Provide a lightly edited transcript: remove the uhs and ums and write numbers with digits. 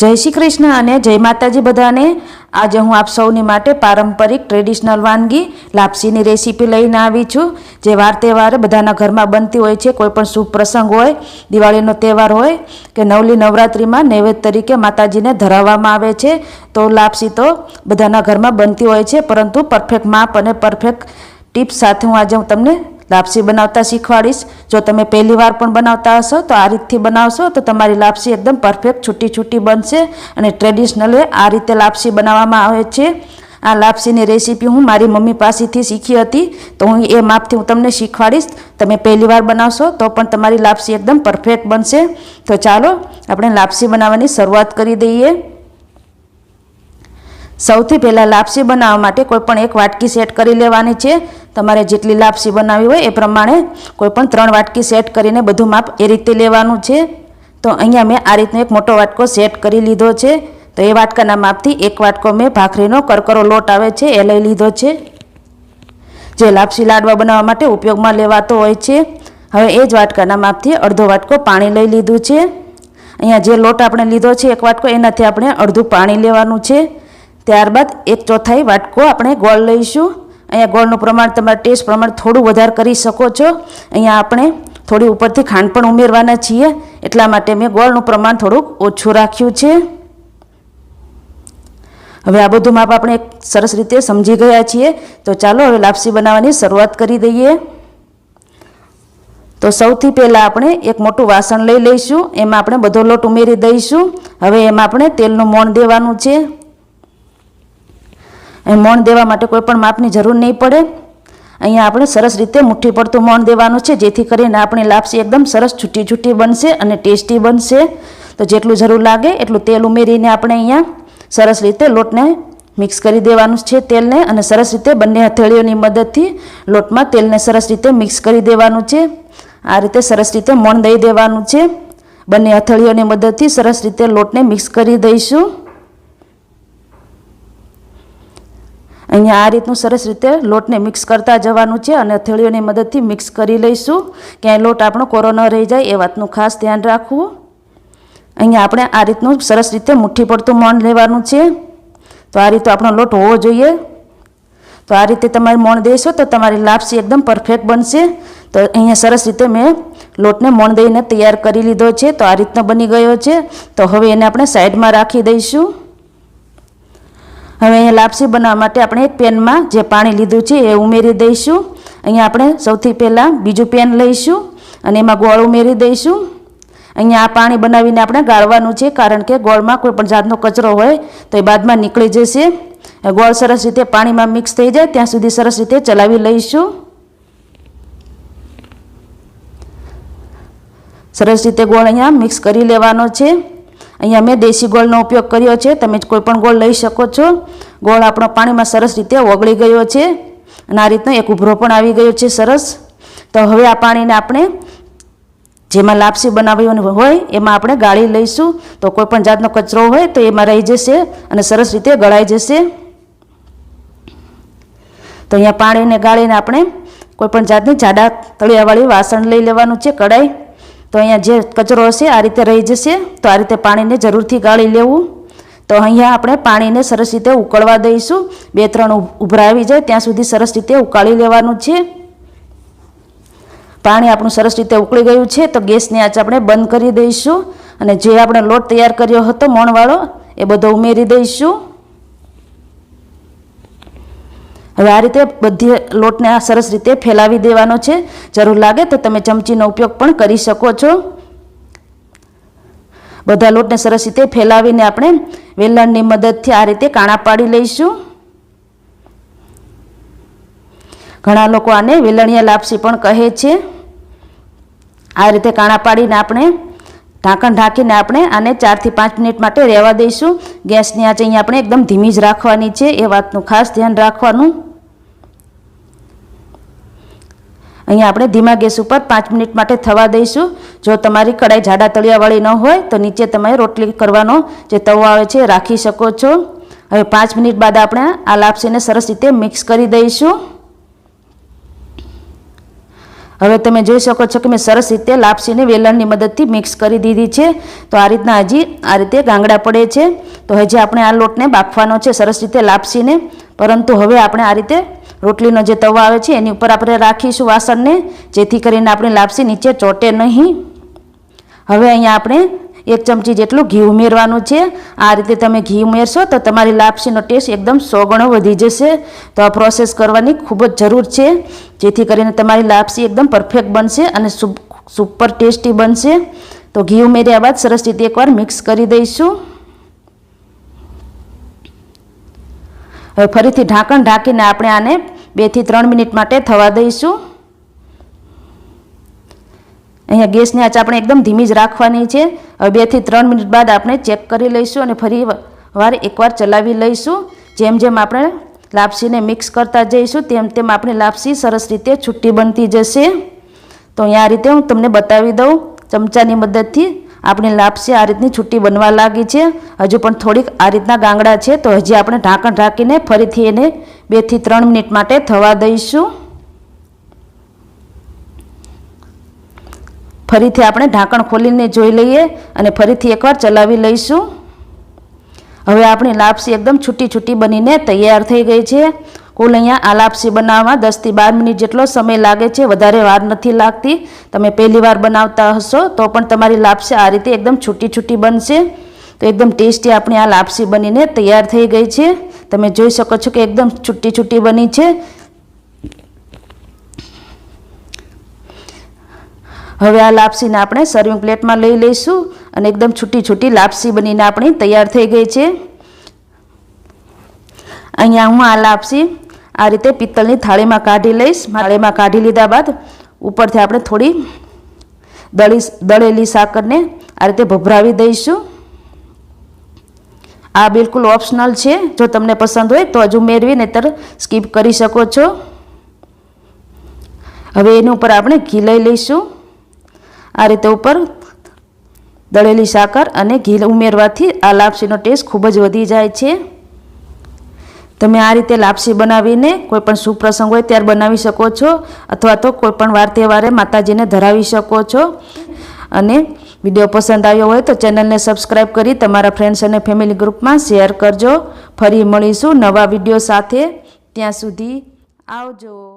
जय श्री कृष्ण અને જય માતાજી બધાને। આજે હું આપ સૌની માટે પારંપરિક ટ્રેડિશનલ વાનગી લાપસીની રેસીપી લઈને આવી છું, જે વાર તહેવારે બધાના ઘરમાં બનતી હોય છે। કોઈ પણ શુભ પ્રસંગ હોય, દિવાળીનો તહેવાર હોય કે નવલી નવરાત્રિમાં નૈવેદ્ય તરીકે માતાજીને ધરાવવામાં આવે છે, તો લાપસી તો બધાના ઘરમાં બનતી હોય છે, પરંતુ પરફેક્ટ માપ અને પરફેક્ટ ટિપ્સ સાથે આજે હું તમને लापसी बनावता शीखवाड़ीश। जो तमे पहली वार पण बनावता हशो तो आ रीतथी बनावशो तो तमारी लापसी एकदम परफेक्ट छूटी छूटी बनशे अने ट्रेडिशनल आ रीते लापसी बनाववामां आवे छे। आ लापसीनी रेसिपी हूँ मारी मम्मी पासेथी शीखी हती, तो हूँ ए मापथी हूँ तमने शीखवाड़ीश। तमे पहली वार बनावशो तो पण तमारी लापसी एकदम परफेक्ट बनशे। तो चालो आपणे लापसी बनाववानी शरूआत करी दईए। सौथी पहला लापसी बनाववा माटे कोईपण एक वाटकी सेट करी लेवानी छे। तमारे जेटली लापसी बनावी होय ए प्रमाणे कोईपण 3 वाटकी सेट करीने बधुं माप ए रीते लेवानुं छे। तो अहींया मैं आ रीतनो एक मोटो वाटको सेट करी लीधो छे। तो ए वाटकाना मापथी एक वाटको मैं भाखरीनो करकरो लोट आवे छे ए लई लीधो छे, जे लापसी लाडवा बनाववा माटे उपयोगमां लेवातो होय छे। हवे ए ज वाटकाना मापथी अर्धो वाटको पाणी लई लीधुं छे। अहींया जे लोट आपणे लीधो छे एक वाटको एनाथी आपणे अर्धुं पाणी लेवानुं छे। त्यारबाद 1/4 वाटको आपणे गोळ लईशुं। अहींया गोळनुं प्रमाण तमारा टेस्ट प्रमाण थोडुं वधारे करी शको छो। अहींया आपणे थोड़ी उपरथी खांड पण उमेरवाना छीए, एटला माटे मैं गोळनुं प्रमाण थोडुं ओछुं राख्युं छे। हवे आ बधुं माप आपणे सरस रीते समजी गया छीए। तो चालो हवे लापसी बनाववानी शरूआत करी दईए। तो सौथी पहला आपणे एक मोटुं वासण लई लईशुं, एमां आपणे बधो लोट उमेरी दईशुं। हवे एमां आपणे तेलनुं मोण देवानुं छे। मोण देवा माटे कोईपण मापनी जरूर नहीं पड़े। अहींया आपणे सरस रीते मुठ्ठी पड़तुं मोण देवानुं छे, जेथी करीने आपणी लापसी एकदम सरस छूटी छूटी बनशे अने टेस्टी बनशे। तो जेटलुं जरूर लागे एटलुं तेल उमेरीने आपणे अहींया सरस रीते लोटने मिक्स करी देवानुं छे तेलने, अने सरस रीते बंने हथेळीओनी मददथी लोटमां तेलने सरस रीते मिक्स करी देवानुं छे। आ रीते सरस रीते मोण दई देवानुं छे। बंने हथेळीओनी मददथी सरस रीते लोटने मिक्स करी दईशुं। अहींया आ रीतनुं सरस रीते लोटने मिक्स करता जवानुं छे अने हथेळीओनी मददथी मिक्स करी लईशुं। क्यांय लोट आपणो कोरो न रही जाय ए वातनुं खास ध्यान राखवुं। अहींया आपणे आ रीतनुं सरस रीते मुठ्ठी पड़तुं मोण लेवानुं छे। तो आ रीते आपणो लोट होवो जोईए। तो आ रीते तमे मोण देशो तो तमारी लापसी एकदम परफेक्ट बनशे। तो अहींया सरस रीते मैं लोटने मोण दईने तैयार करी लीधो छे। तो आ रीतना बनी गयो छे। तो हवे एने आपणे साइडमां राखी दईशुं। हवे अहींया लापसी बनाववा माटे आपणे एक पेन में जे पाणी लीधुं छे ए उमेरी दईशुं। अहींया आपणे सौथी पहला बीजुं पेन लईशुं अने एमां गोळ उमेरी दईशुं। अहींया आ पाणी बनावीने आपणे गाळवानुं छे, कारण के गोळमां कोईपण जातनो कचरो होय तो ए बादमां નીકળી जशे। गोळ सरस रीते पाणीमां मिक्स थई जाय त्यां सुधी सरस रीते चलावी लईशुं। सरस रीते गोळ अहींया मिक्स करी लेवानो छे। अहींया मैं देशी गोळनो उपयोग कर्यो छे, तमे कोईपण गोळ लई शको छो। गोळ आपणो पाणीमां सरस रीते ओगળી गयो छे अने आ रीतनो एक उभरो पण आवी गयो छे सरस। तो हवे आ पाणीने आपणे जेमां लापसी बनावी होय एमां आपणे गाળી लईशुं। तो कोईपण जातनो कचरो होय तो एमां रही जशे अने सरस रीते गळाई जशे। तो अहींया पाणीने गाळीने आपणे कोईपण जातनी जाडा तळियावाળી वासण लई लेवानुं छे, कढ़ाई। तो अहींया जे कचरो हशे आ रीते रही जशे। तो आ रीते पाणीने जरूरथी गाળી लेवुं। तो अहींया आपणे पाणीने सरस रीते उकळवा दईशुं। 2-3 उभरा आवी जाय त्यां सुधी सरस रीते उकाળી लेवानुं छे। पाणी आपणुं सरस रीते उकળી गयुं छे। तो गैसनी आंच आपणे बंध करी दईशुं अने जे आपणे लोट तैयार कर्यो हतो मोणवाळो ए बधो उमेरी दईशुं। हवे आ रीते बधी लोटने आ सरस रीते फैलावी देवानो छे। जरूर लागे तो तमे चमचीनो उपयोग पण करी शको छो। बधा लोटने सरस रीते फैलावीने आपणे वेलणनी मददथी आ रीते काणा पाडी लईशुं। घणा लोको आने वेलणिया लापसी पण कहे छे। आ रीते काणा पाडीने आपणे ढांकण ढांकीने आपणे आने 4 થી 5 मिनिट माटे रहेवा दईशुं। गैसनी आंच अहींया आपणे एकदम धीमी ज राखवानी छे, ए वातनुं खास ध्यान राखवानुं। अहींया आपणे धीमा गैस पर 5 मिनिट माटे थवा दईशुं। जो तमारी कढ़ाई जाडा तळियावाળી न होय तो नीचे तमे रोटली करवानो जे तवो आवे छे राखी शको छो। हवे 5 मिनिट बाद आपणे आ लापसीने सरस रीते मिक्स करी दईशुं। હવે તમે જોઈ શકો છો કે મેં સરસ રીતે લાપસીને વેલણની મદદથી મિક્સ કરી દીધી છે. તો આ રીતના હજી આ રીતે ગાંગડા પડે છે. તો હજી આપણે આ લોટને બાફવાનો છે સરસ રીતે લાપસીને. પરંતુ હવે આપણે આ રીતે રોટલીનો જે તવો આવે છે એની ઉપર આપણે રાખીશું વાસણને, જેથી કરીને આપણી લાપસી નીચે ચોંટે નહીં. હવે અહીંયા આપણે 1 ચમચી જેટલું ઘી ઉમેરવાનું છે. આ રીતે તમે ઘી ઉમેરશો તો તમારી લાપસીનો ટેસ્ટ એકદમ 100 ગણો વધી જશે. તો આ પ્રોસેસ કરવાની ખૂબ જ જરૂર છે, જેથી કરીને તમારી લાપસી એકદમ પરફેક્ટ બનશે અને સુપર ટેસ્ટી બનશે. તો ઘી ઉમેર્યા બાદ સરસ રીતે એકવાર મિક્સ કરી દઈશું. હવે ફરીથી ઢાંકણ ઢાંકીને આપણે આને 2 થી 3 મિનિટ માટે થવા દઈશું. અહીંયા ગેસની આંચ આપણે એકદમ ધીમી જ રાખવાની છે. હવે 2 થી 3 મિનિટ બાદ આપણે ચેક કરી લઈશું અને ફરી એકવાર ચલાવી લઈશું. જેમ જેમ આપણે લાપસીને મિક્સ કરતા જઈશું તેમ તેમ આપણી લાપસી સરસ રીતે છૂટી બનતી જશે. તો અહીંયા આ રીતે હું તમને બતાવી દઉં, ચમચાની મદદથી આપણી લાપસી આ રીતની છૂટી બનવા લાગી છે. હજુ પણ થોડીક આ રીતના ગાંગડા છે. તો હજી આપણે ઢાંકણ ઢાંકીને ફરીથી એને 2 થી 3 મિનિટ માટે થવા દઈશું. ફરીથી આપણે ઢાંકણ ખોલીને જોઈ લઈએ અને ફરીથી એકવાર ચલાવી લઈશું. હવે આપણી લાપસી એકદમ છૂટી છૂટી બનીને તૈયાર થઈ ગઈ છે. કુલ અહીંયા આ લાપસી બનાવવામાં 10 થી 12 મિનિટ જેટલો સમય લાગે છે, વધારે વાર નથી લાગતી. તમે પહેલી વાર બનાવતા હશો તો પણ તમારી લાપસી આ રીતે એકદમ છૂટી છૂટી બનશે. તો એકદમ ટેસ્ટી આપણી આ લાપસી બનીને તૈયાર થઈ ગઈ છે. તમે જોઈ શકો છો કે એકદમ છૂટી છૂટી બની છે. હવે આ લાપસીને આપણે સર્વિંગ પ્લેટમાં લઈ લઈશું અને એકદમ છૂટી છૂટી લાપસી બનીને આપણી તૈયાર થઈ ગઈ છે. અહીંયા હું આ લાપસી આ રીતે પિત્તળની થાળીમાં કાઢી લઈશ. થાળીમાં કાઢી લીધા બાદ ઉપરથી આપણે થોડી દળેલી સાકરને આ રીતે ભભરાવી દઈશું. આ બિલકુલ ઓપ્શનલ છે, જો તમને પસંદ હોય તો હજુ ઉમેરવી, નહીંતર સ્કીપ કરી શકો છો. હવે એની ઉપર આપણે ઘી લઈ લઈશું. આ રીતે ઉપર દળેલી સાકર અને ઘી ઉમેરવાથી આ લાપસીનો ટેસ્ટ ખૂબ જ વધી જાય છે. તમે આ રીતે લાપસી બનાવીને કોઈ પણ શુભ પ્રસંગ હોય ત્યારે બનાવી શકો છો, અથવા તો કોઈ પણ વાર તહેવારે માતાજીને ધરાવી શકો છો. અને વિડીયો પસંદ આવ્યો હોય તો ચેનલને સબસ્ક્રાઈબ કરી તમારા ફ્રેન્ડ્સ અને ફેમિલી ગ્રુપમાં શેર કરજો. ફરી મળીશું નવા વિડીયો સાથે. ત્યાં સુધી આવજો.